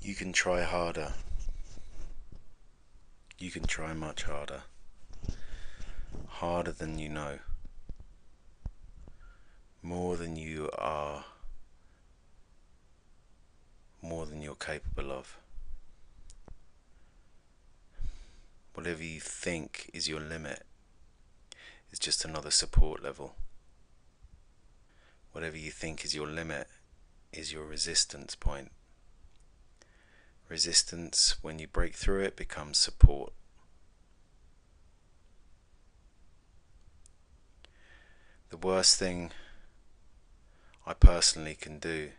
You can try harder. You can try much harder. Harder than you know. More than you are. More than you're capable of. Whatever you think is your limit is just another support level. Whatever you think is your limit is your resistance point. Resistance, when you break through it, becomes support. The worst thing I personally can do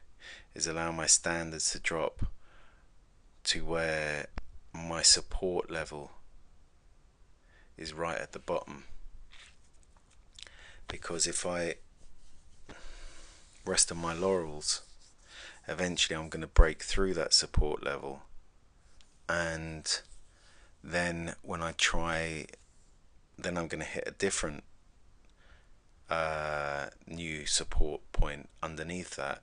is allow my standards to drop to where my support level is right at the bottom. Because if I rest on my laurels, eventually I'm going to break through that support level, and then when I try, then I'm going to hit a different new support point underneath that,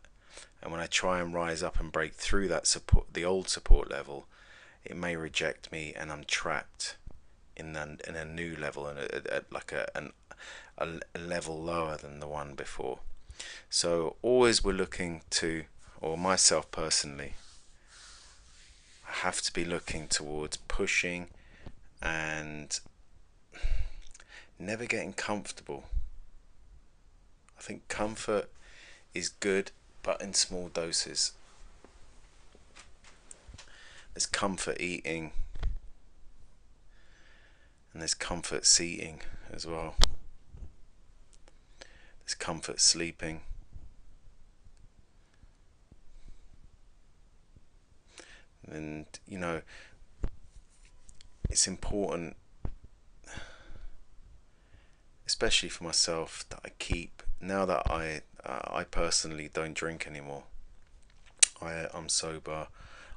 and when I try and rise up and break through that support, the old support level, it may reject me, and I'm trapped in a new level, and like a level lower than the one before. So always we're looking to, or myself personally, I have to be looking towards pushing and never getting comfortable. I think comfort is good, but in small doses. There's comfort eating, and there's comfort seating as well. There's comfort sleeping. And it's important, especially for myself, that I keep, now that I personally don't drink anymore. I'm sober.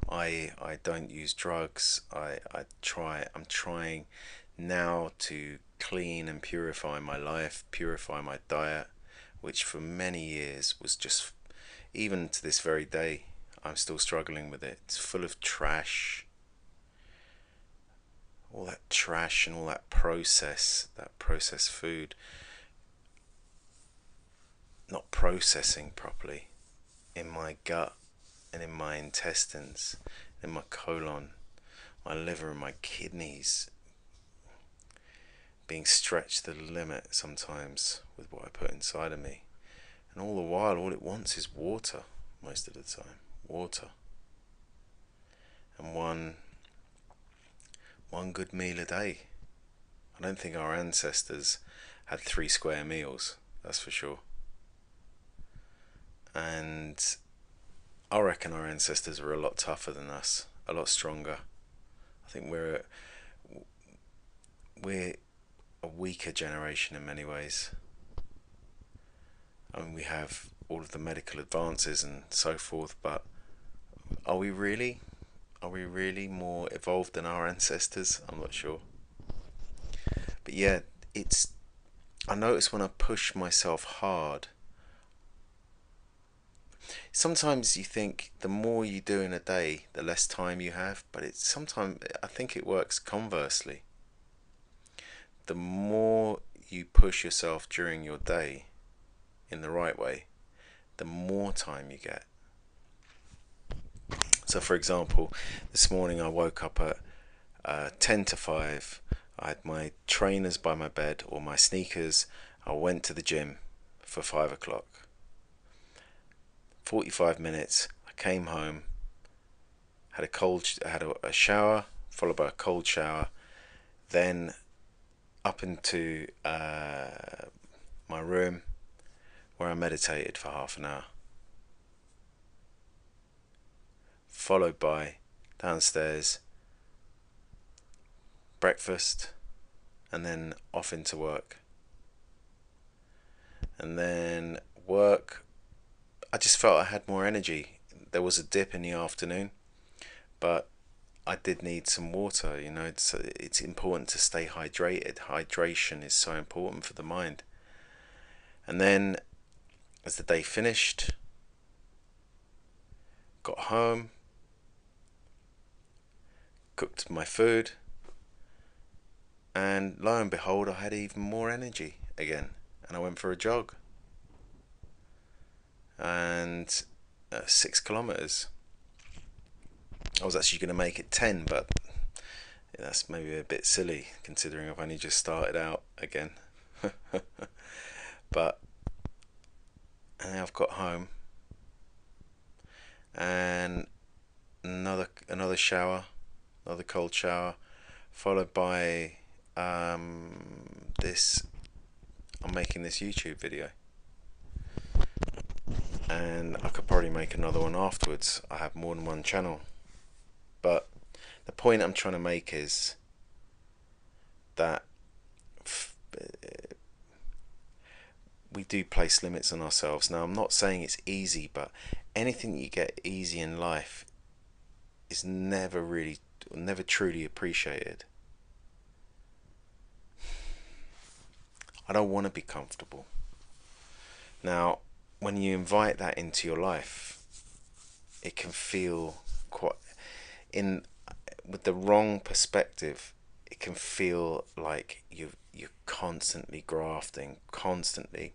I don't use drugs. I'm trying now to clean and purify my life, purify my diet, which for many years was just, even to this very day, I'm still struggling with it. It's full of trash, all that trash and all that processed food, not processing properly in my gut and in my intestines, in my colon, my liver and my kidneys, being stretched to the limit sometimes with what I put inside of me. And all the while, all it wants is water, most of the time. Water. And one good meal a day. I don't think our ancestors had 3 square meals, that's for sure. And I reckon our ancestors were a lot tougher than us, a lot stronger. I think we're a weaker generation in many ways. I mean, we have all of the medical advances and so forth, but are we really? Are we really more evolved than our ancestors? I'm not sure. But yeah, it's. I notice when I push myself hard, sometimes you think the more you do in a day, the less time you have, but it's sometimes I think it works conversely. The more you push yourself during your day in the right way, the more time you get. So, for example, this morning I woke up at 10 to 5. I had my trainers by my bed, or my sneakers. I went to the gym for 5 o'clock. 45 minutes. I came home, had a shower, followed by a cold shower, then up into my room where I meditated for half an hour, followed by downstairs breakfast, and then off into work. And then work, I just felt I had more energy. There was a dip in the afternoon, but I did need some water. It's important to stay hydrated. Hydration is so important for the mind. And then as the day finished, got home, cooked my food, and lo and behold, I had even more energy again, and I went for a jog, and 6 kilometers. I was actually going to make it 10, but that's maybe a bit silly considering I've only just started out again. But and now I've got home, and another shower, another cold shower, followed by this. I'm making this YouTube video, and I could probably make another one afterwards. I have more than one channel, but the point I'm trying to make is that we do place limits on ourselves. Now, I'm not saying it's easy, but anything you get easy in life is never truly appreciated. I don't want to be comfortable. Now, when you invite that into your life, it can feel with the wrong perspective, it can feel like you're constantly grafting, constantly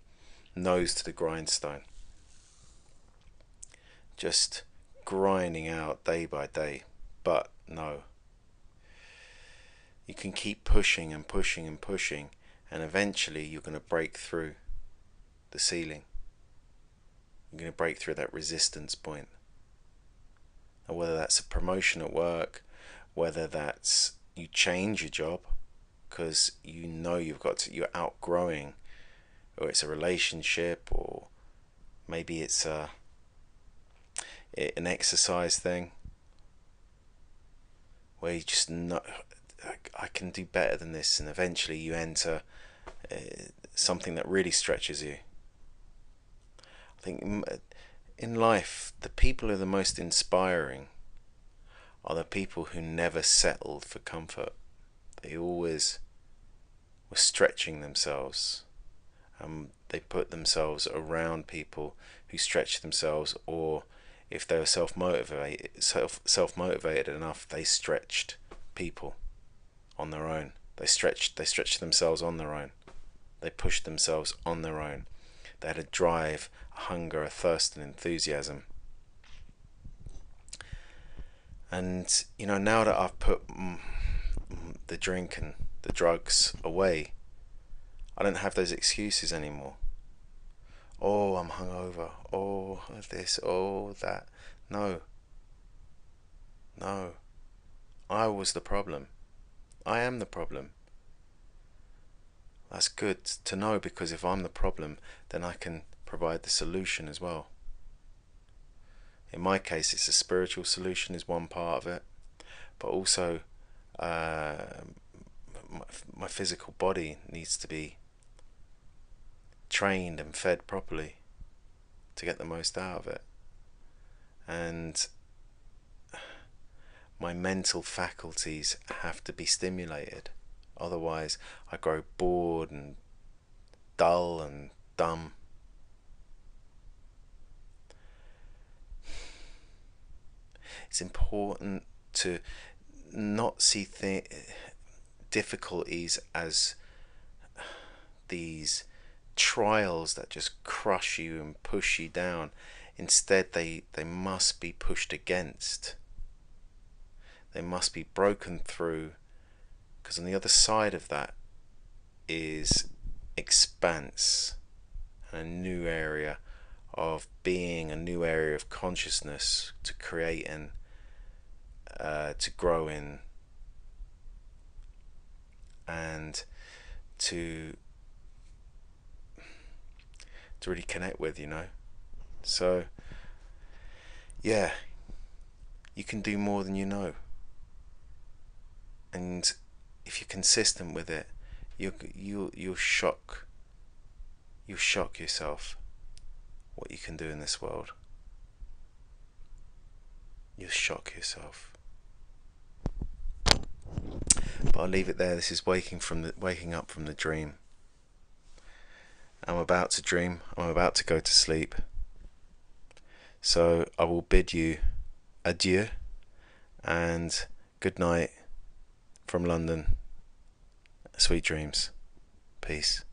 nose to the grindstone, just grinding out day by day. But no, you can keep pushing and pushing and pushing, and eventually you're going to break through the ceiling. You're going to break through that resistance point. And whether that's a promotion at work, whether that's you change your job because you know you're outgrowing, or it's a relationship, or maybe it's an exercise thing where you just know I can do better than this, and eventually you enter something that really stretches you. I think in life, the people who are the most inspiring are the people who never settled for comfort. They always were stretching themselves. They put themselves around people who stretched themselves, or if they were self-motivated enough, they stretched people on their own. They stretched themselves on their own. They pushed themselves on their own. They had a drive, a hunger, a thirst, and enthusiasm. And now that I've put the drink and the drugs away, I don't have those excuses anymore. Oh, I'm hungover. Oh, this. Oh, that. No. I was the problem. I am the problem. That's good to know, because if I'm the problem, then I can provide the solution as well. In my case, it's a spiritual solution is one part of it, but also my physical body needs to be trained and fed properly to get the most out of it, and my mental faculties have to be stimulated. Otherwise I grow bored and dull and dumb. It's important to not see difficulties as these trials that just crush you and push you down. Instead, they must be pushed against. They must be broken through, because on the other side of that is expanse and a new area of being, a new area of consciousness to create and to grow in, and to really connect with, So yeah, you can do more than you know, and if you're consistent with it, you'll shock yourself what you can do in this world. You'll shock yourself. But I'll leave it there. This is waking up from the dream. I'm about to dream. I'm about to go to sleep. So I will bid you adieu, and Good night from London. Sweet dreams. Peace.